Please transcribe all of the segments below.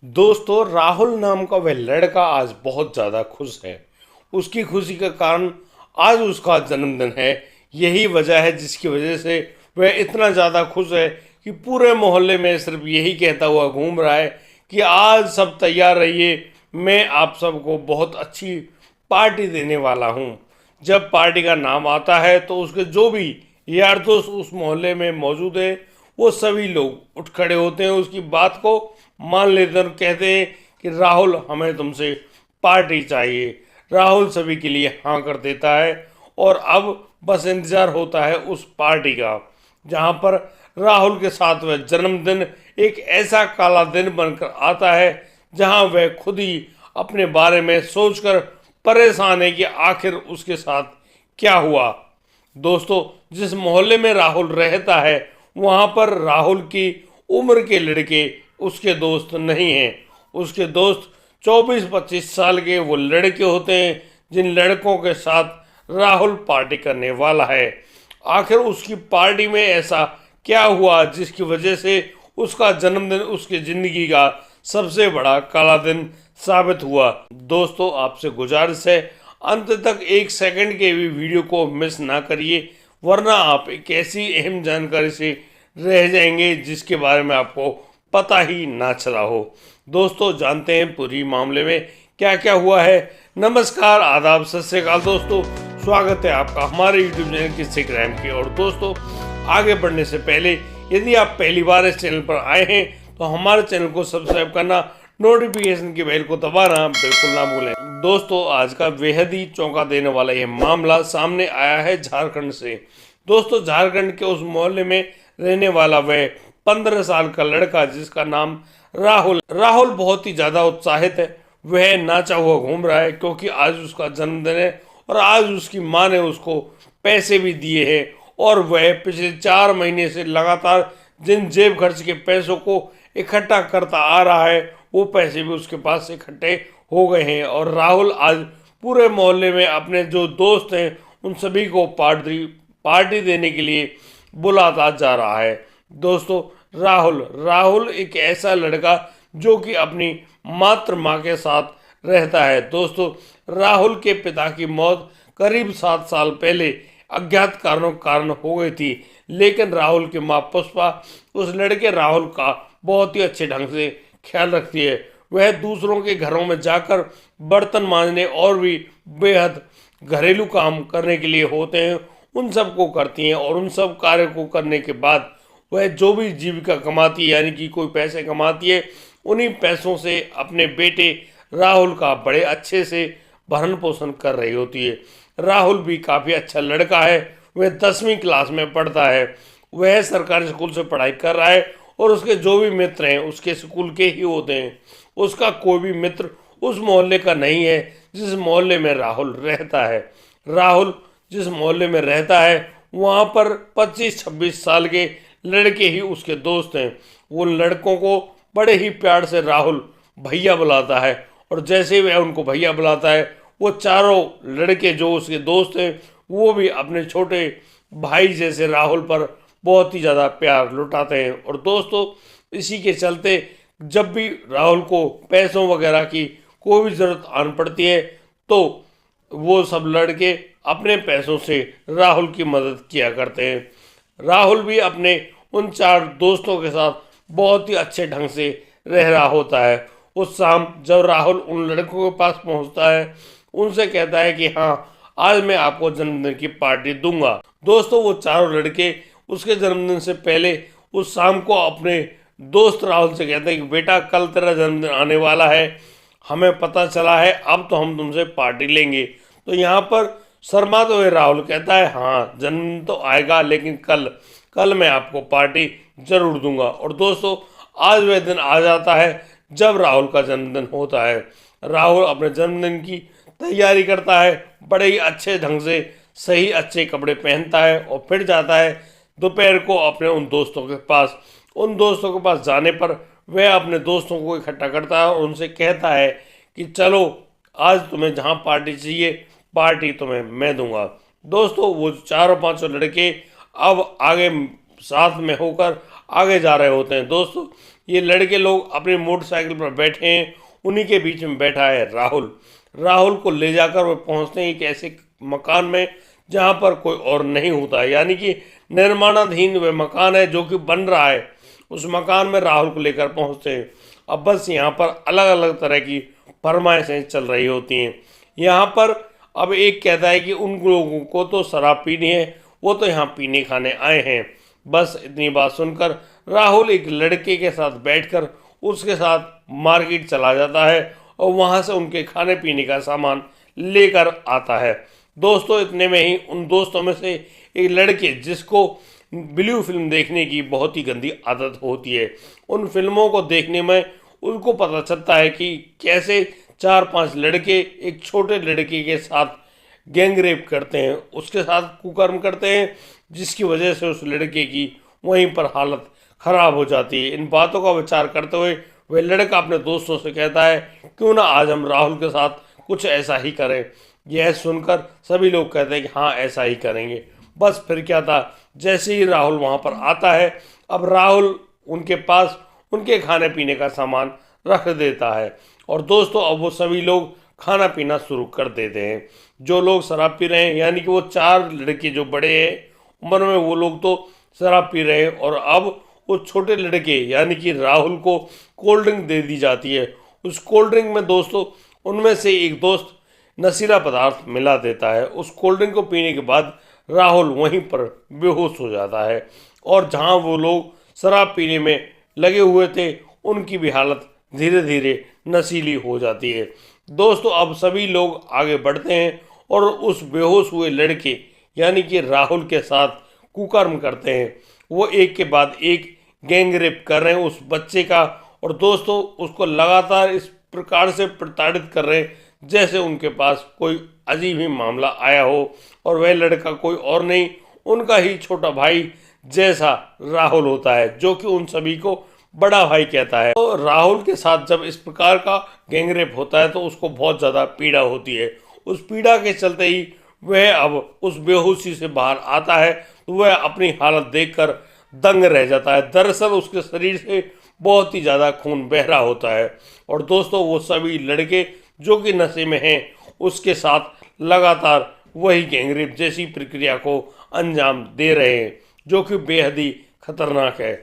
दोस्तों, राहुल नाम का वह लड़का आज बहुत ज़्यादा खुश है। उसकी खुशी का कारण आज उसका जन्मदिन है। यही वजह है जिसकी वजह से वह इतना ज़्यादा खुश है कि पूरे मोहल्ले में सिर्फ यही कहता हुआ घूम रहा है कि आज सब तैयार रहिए, मैं आप सबको बहुत अच्छी पार्टी देने वाला हूँ। जब पार्टी का नाम आता है तो उसके जो भी यार दोस्त उस मोहल्ले में मौजूद है, वो सभी लोग उठ खड़े होते हैं, उसकी बात को मान लेते हैं और कहते हैं कि राहुल, हमें तुमसे पार्टी चाहिए। राहुल सभी के लिए हाँ कर देता है और अब बस इंतजार होता है उस पार्टी का, जहाँ पर राहुल के साथ वह जन्मदिन एक ऐसा काला दिन बनकर आता है जहाँ वह खुद ही अपने बारे में सोचकर परेशान है कि आखिर उसके साथ क्या हुआ। दोस्तों, जिस मोहल्ले में राहुल रहता है वहाँ पर राहुल की उम्र के लड़के उसके दोस्त नहीं हैं। उसके दोस्त 24-25 साल के वो लड़के होते हैं जिन लड़कों के साथ राहुल पार्टी करने वाला है। आखिर उसकी पार्टी में ऐसा क्या हुआ जिसकी वजह से उसका जन्मदिन उसकी ज़िंदगी का सबसे बड़ा काला दिन साबित हुआ। दोस्तों, आपसे गुजारिश है, अंत तक एक सेकंड के भी वीडियो को मिस ना करिए, वरना आप एक ऐसी अहम जानकारी से रह जाएंगे जिसके बारे में आपको पता ही ना चला हो। दोस्तों, जानते हैं पूरी मामले में क्या क्या हुआ है। नमस्कार, आदाब, सत श्री अकाल दोस्तों, स्वागत है आपका हमारे यूट्यूब चैनल किस्से क्राइम की। और दोस्तों, आगे बढ़ने से पहले यदि आप पहली बार इस चैनल पर आए हैं तो हमारे चैनल को सब्सक्राइब करना, नोटिफिकेशन की बेल को दबाना बिल्कुल ना भूलें। दोस्तों, आज का बेहद ही चौंका देने वाला यह मामला सामने आया है झारखंड से। दोस्तों, झारखंड के उस मोहल्ले में रहने वाला वह 15 साल का लड़का जिसका नाम राहुल बहुत ही ज़्यादा उत्साहित है। वह नाचा हुआ घूम रहा है क्योंकि आज उसका जन्मदिन है और आज उसकी माँ ने उसको पैसे भी दिए हैं और वह पिछले 4 महीने से लगातार जिन जेब खर्च के पैसों को इकट्ठा करता आ रहा है वो पैसे भी उसके पास इकट्ठे हो गए हैं। और राहुल आज पूरे मोहल्ले में अपने जो दोस्त हैं उन सभी को पार्टी देने के लिए बुलाता जा रहा है। दोस्तों, राहुल एक ऐसा लड़का जो कि अपनी मात्र माँ के साथ रहता है। दोस्तों, राहुल के पिता की मौत करीब 7 साल पहले अज्ञात कारणों के कारण हो गई थी, लेकिन राहुल की माँ पुष्पा उस लड़के राहुल का बहुत ही अच्छे ढंग से ख्याल रखती है। वह दूसरों के घरों में जाकर बर्तन मांजने और भी बेहद घरेलू काम करने के लिए होते हैं उन सब को करती हैं और उन सब कार्य को करने के बाद वह जो भी जीविका कमाती है, यानी कि कोई पैसे कमाती है, उन्हीं पैसों से अपने बेटे राहुल का बड़े अच्छे से भरण पोषण कर रही होती है। राहुल भी काफ़ी अच्छा लड़का है, वह 10वीं क्लास में पढ़ता है। वह सरकारी स्कूल से पढ़ाई कर रहा है और उसके जो भी मित्र हैं उसके स्कूल के ही होते हैं। उसका कोई भी मित्र उस मोहल्ले का नहीं है जिस मोहल्ले में राहुल रहता है। राहुल जिस मोहल्ले में रहता है वहाँ पर 25-26 साल के लड़के ही उसके दोस्त हैं। वो लड़कों को बड़े ही प्यार से राहुल भैया बुलाता है और जैसे ही वह उनको भैया बुलाता है वो चारों लड़के जो उसके दोस्त हैं वो भी अपने छोटे भाई जैसे राहुल पर बहुत ही ज़्यादा प्यार लुटाते हैं। और दोस्तों, इसी के चलते जब भी राहुल को पैसों वगैरह की कोई भी ज़रूरत आन पड़ती है तो वो सब लड़के अपने पैसों से राहुल की मदद किया करते हैं। राहुल भी अपने उन 4 दोस्तों के साथ बहुत ही अच्छे ढंग से रह रहा होता है। उस शाम जब राहुल उन लड़कों के पास पहुंचता है, उनसे कहता है कि हाँ, आज मैं आपको जन्मदिन की पार्टी दूंगा। दोस्तों, वो चारों लड़के उसके जन्मदिन से पहले उस शाम को अपने दोस्त राहुल से कहते हैं कि बेटा, कल तेरा जन्मदिन आने वाला है, हमें पता चला है, अब तो हम तुमसे पार्टी लेंगे। तो यहाँ पर शर्माते हुए राहुल कहता है, हाँ, जन्मदिन तो आएगा लेकिन कल मैं आपको पार्टी जरूर दूंगा। और दोस्तों, आज वह दिन आ जाता है जब राहुल का जन्मदिन होता है। राहुल अपने जन्मदिन की तैयारी करता है, बड़े ही अच्छे ढंग से सही अच्छे कपड़े पहनता है और फिर जाता है दोपहर को अपने उन दोस्तों के पास। उन दोस्तों के पास जाने पर वह अपने दोस्तों को इकट्ठा करता है और उनसे कहता है कि चलो, आज तुम्हें जहाँ पार्टी चाहिए पार्टी तुम्हें मैं दूंगा। दोस्तों, वो चारों 5 लड़के अब आगे साथ में होकर आगे जा रहे होते हैं। दोस्तों ये लड़के लोग अपनी मोटरसाइकिल पर बैठे हैं, उन्हीं के बीच में बैठा है राहुल। राहुल को ले जाकर वो पहुंचते हैं एक ऐसे मकान में जहां पर कोई और नहीं होता है, यानी कि निर्माणाधीन वह मकान है जो कि बन रहा है। उस मकान में राहुल को लेकर पहुंचते हैं। अब बस यहाँ पर अलग अलग तरह की फरमाइशें चल रही होती हैं। यहाँ पर अब एक कहता है कि उन लोगों को तो शराब पीनी है, वो तो यहाँ पीने खाने आए हैं। बस इतनी बात सुनकर राहुल एक लड़के के साथ बैठकर उसके साथ मार्केट चला जाता है और वहाँ से उनके खाने पीने का सामान लेकर आता है। दोस्तों इतने में ही उन दोस्तों में से एक लड़के जिसको ब्लू फिल्म देखने की बहुत ही गंदी आदत होती है, उन फिल्मों को देखने में उनको पता चलता है कि कैसे 4-5 लड़के एक छोटे लड़के के साथ गैंग रेप करते हैं, उसके साथ कुकर्म करते हैं, जिसकी वजह से उस लड़के की वहीं पर हालत खराब हो जाती है। इन बातों का विचार करते हुए वह लड़का अपने दोस्तों से कहता है क्यों ना आज हम राहुल के साथ कुछ ऐसा ही करें। यह सुनकर सभी लोग कहते हैं कि हाँ ऐसा ही करेंगे। बस फिर क्या था, जैसे ही राहुल वहाँ पर आता है, अब राहुल उनके पास उनके खाने पीने का सामान रख देता है और दोस्तों अब वो सभी लोग खाना पीना शुरू कर देते हैं। जो लोग शराब पी रहे हैं, यानी कि वो 4 लड़के जो बड़े हैं उम्र में, वो लोग तो शराब पी रहे हैं और अब वो छोटे लड़के यानी कि राहुल को कोल्ड ड्रिंक दे दी जाती है। उस कोल्ड ड्रिंक में दोस्तों उनमें से एक दोस्त नशीला पदार्थ मिला देता है। उस कोल्ड ड्रिंक को पीने के बाद राहुल वहीं पर बेहोश हो जाता है और जहां वो लोग शराब पीने में लगे हुए थे उनकी भी हालत धीरे धीरे नशीली हो जाती है। दोस्तों अब सभी लोग आगे बढ़ते हैं और उस बेहोश हुए लड़के यानी कि राहुल के साथ कुकर्म करते हैं। वो एक के बाद एक गैंग रेप कर रहे हैं उस बच्चे का और दोस्तों उसको लगातार इस प्रकार से प्रताड़ित कर रहे हैं जैसे उनके पास कोई अजीब ही मामला आया हो और वह लड़का कोई और नहीं, उनका ही छोटा भाई जैसा राहुल होता है, जो कि उन सभी को बड़ा भाई कहता है। तो राहुल के साथ जब इस प्रकार का गैंगरेप होता है तो उसको बहुत ज़्यादा पीड़ा होती है। उस पीड़ा के चलते ही वह अब उस बेहोशी से बाहर आता है तो वह अपनी हालत देखकर दंग रह जाता है। दरअसल उसके शरीर से बहुत ही ज़्यादा खून बह रहा होता है और दोस्तों वो सभी लड़के जो कि नशे में हैं उसके साथ लगातार वही गैंगरेप जैसी प्रक्रिया को अंजाम दे रहे हैं, जो कि बेहद ही खतरनाक है।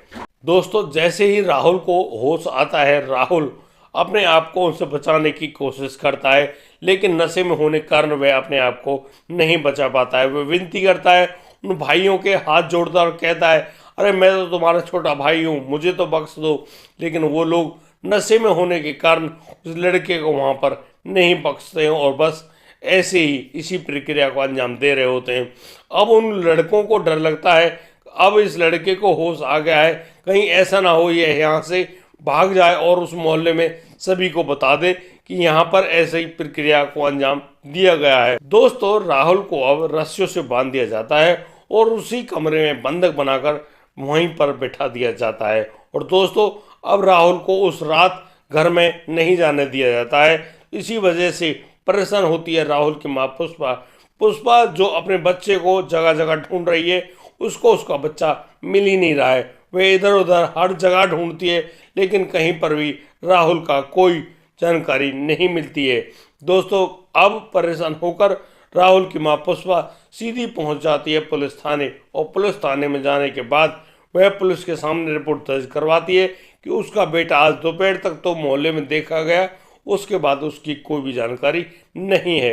दोस्तों जैसे ही राहुल को होश आता है, राहुल अपने आप को उनसे बचाने की कोशिश करता है, लेकिन नशे में होने के कारण वह अपने आप को नहीं बचा पाता है। वह विनती करता है, उन भाइयों के हाथ जोड़ता और कहता है अरे मैं तो तुम्हारा छोटा भाई हूँ, मुझे तो बख्श दो। लेकिन वो लोग नशे में होने के कारण उस लड़के को वहाँ पर नहीं बख्शते हैं और बस ऐसे ही इसी प्रक्रिया को अंजाम दे रहे होते हैं। अब उन लड़कों को डर लगता है, अब इस लड़के को होश आ गया है, कहीं ऐसा ना हो ये यहाँ से भाग जाए और उस मोहल्ले में सभी को बता दे कि यहाँ पर ऐसे ही प्रक्रिया को अंजाम दिया गया है। दोस्तों राहुल को अब रस्सियों से बांध दिया जाता है और उसी कमरे में बंधक बनाकर वहीं पर बैठा दिया जाता है और दोस्तों अब राहुल को उस रात घर में नहीं जाने दिया जाता है। इसी वजह से परेशान होती है राहुल की माँ पुष्पा। पुष्पा जो अपने बच्चे को जगह जगह ढूंढ रही है, उसको उसका बच्चा मिल ही नहीं रहा है। वह इधर उधर हर जगह ढूंढती है लेकिन कहीं पर भी राहुल का कोई जानकारी नहीं मिलती है। दोस्तों अब परेशान होकर राहुल की माँ पुष्पा सीधी पहुंच जाती है पुलिस थाने और पुलिस थाने में जाने के बाद वह पुलिस के सामने रिपोर्ट दर्ज करवाती है कि उसका बेटा आज दोपहर तक तो मोहल्ले में देखा गया, उसके बाद उसकी कोई भी जानकारी नहीं है।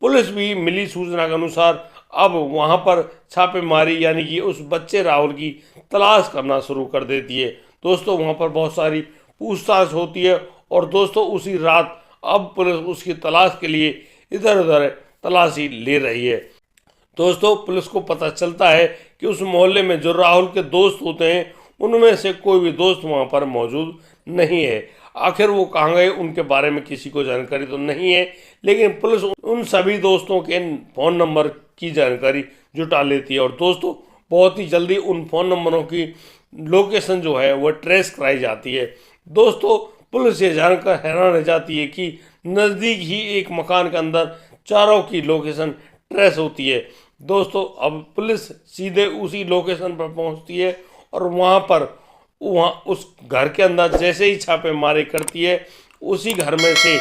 पुलिस भी मिली सूचना के अनुसार अब वहां पर छापेमारी यानी कि उस बच्चे राहुल की तलाश करना शुरू कर देती है। दोस्तों वहां पर बहुत सारी पूछताछ होती है और दोस्तों उसी रात अब पुलिस उसकी तलाश के लिए इधर उधर तलाशी ले रही है। दोस्तों पुलिस को पता चलता है कि उस मोहल्ले में जो राहुल के दोस्त होते हैं उनमें से कोई भी दोस्त वहां पर मौजूद नहीं है। आखिर वो कहाँ गए उनके बारे में किसी को जानकारी तो नहीं है, लेकिन पुलिस उन सभी दोस्तों के फ़ोन नंबर की जानकारी जुटा लेती है और दोस्तों बहुत ही जल्दी उन फ़ोन नंबरों की लोकेशन जो है वह ट्रेस कराई जाती है। दोस्तों पुलिस ये जानकर हैरान रह जाती है कि नज़दीक ही एक मकान के अंदर चारों की लोकेशन ट्रेस होती है। दोस्तों अब पुलिस सीधे उसी लोकेशन पर पहुंचती है और वहां पर वहाँ उस घर के अंदर जैसे ही छापेमारी करती है, उसी घर में से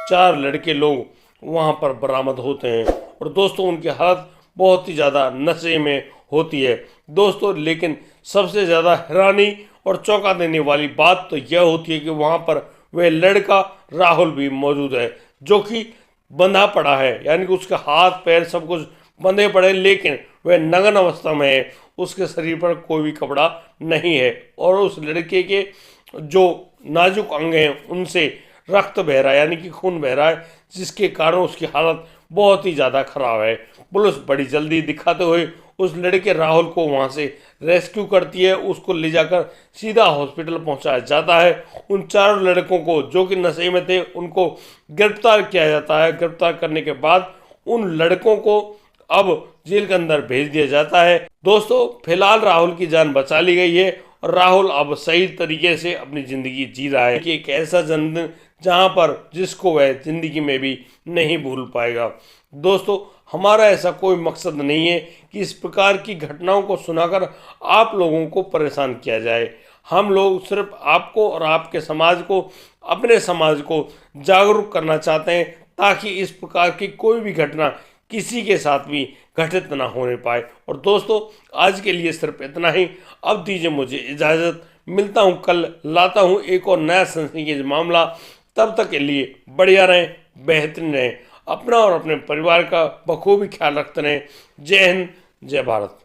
4 लड़के लोग वहाँ पर बरामद होते हैं। और दोस्तों उनकी हालत बहुत ही ज़्यादा नशे में होती है दोस्तों। लेकिन सबसे ज़्यादा हैरानी और चौंका देने वाली बात तो यह होती है कि वहाँ पर वह लड़का राहुल भी मौजूद है, जो कि बंधा पड़ा है, यानी कि उसके हाथ पैर सब कुछ बंधे पड़े, लेकिन वह नग्न अवस्था में है। उसके शरीर पर कोई भी कपड़ा नहीं है और उस लड़के के जो नाजुक अंग हैं उनसे रक्त बह रहा है, यानी कि खून बह रहा है, जिसके कारण उसकी हालत बहुत ही ज़्यादा खराब है। पुलिस बड़ी जल्दी दिखाते हुए उस लड़के राहुल को वहाँ से रेस्क्यू करती है। उसको ले जाकर सीधा हॉस्पिटल पहुँचाया जाता है। उन 4 लड़कों को जो कि नशे में थे उनको गिरफ्तार किया जाता है। गिरफ्तार करने के बाद उन लड़कों को अब जेल के अंदर भेज दिया जाता है। दोस्तों फिलहाल राहुल की जान बचा ली गई है और राहुल अब सही तरीके से अपनी ज़िंदगी जी रहा है कि एक ऐसा जन्मदिन जहां पर जिसको वह ज़िंदगी में भी नहीं भूल पाएगा। दोस्तों हमारा ऐसा कोई मकसद नहीं है कि इस प्रकार की घटनाओं को सुनाकर आप लोगों को परेशान किया जाए। हम लोग सिर्फ आपको और आपके समाज को, अपने समाज को जागरूक करना चाहते हैं, ताकि इस प्रकार की कोई भी घटना किसी के साथ भी घटित ना होने पाए। और दोस्तों आज के लिए सिर्फ इतना ही। अब दीजिए मुझे इजाज़त, मिलता हूँ कल, लाता हूँ एक और नया सनसनीखेज मामला। तब तक के लिए बढ़िया रहें, बेहतरीन रहें, अपना और अपने परिवार का बखूबी ख्याल रखते रहें। जय हिंद, जय भारत।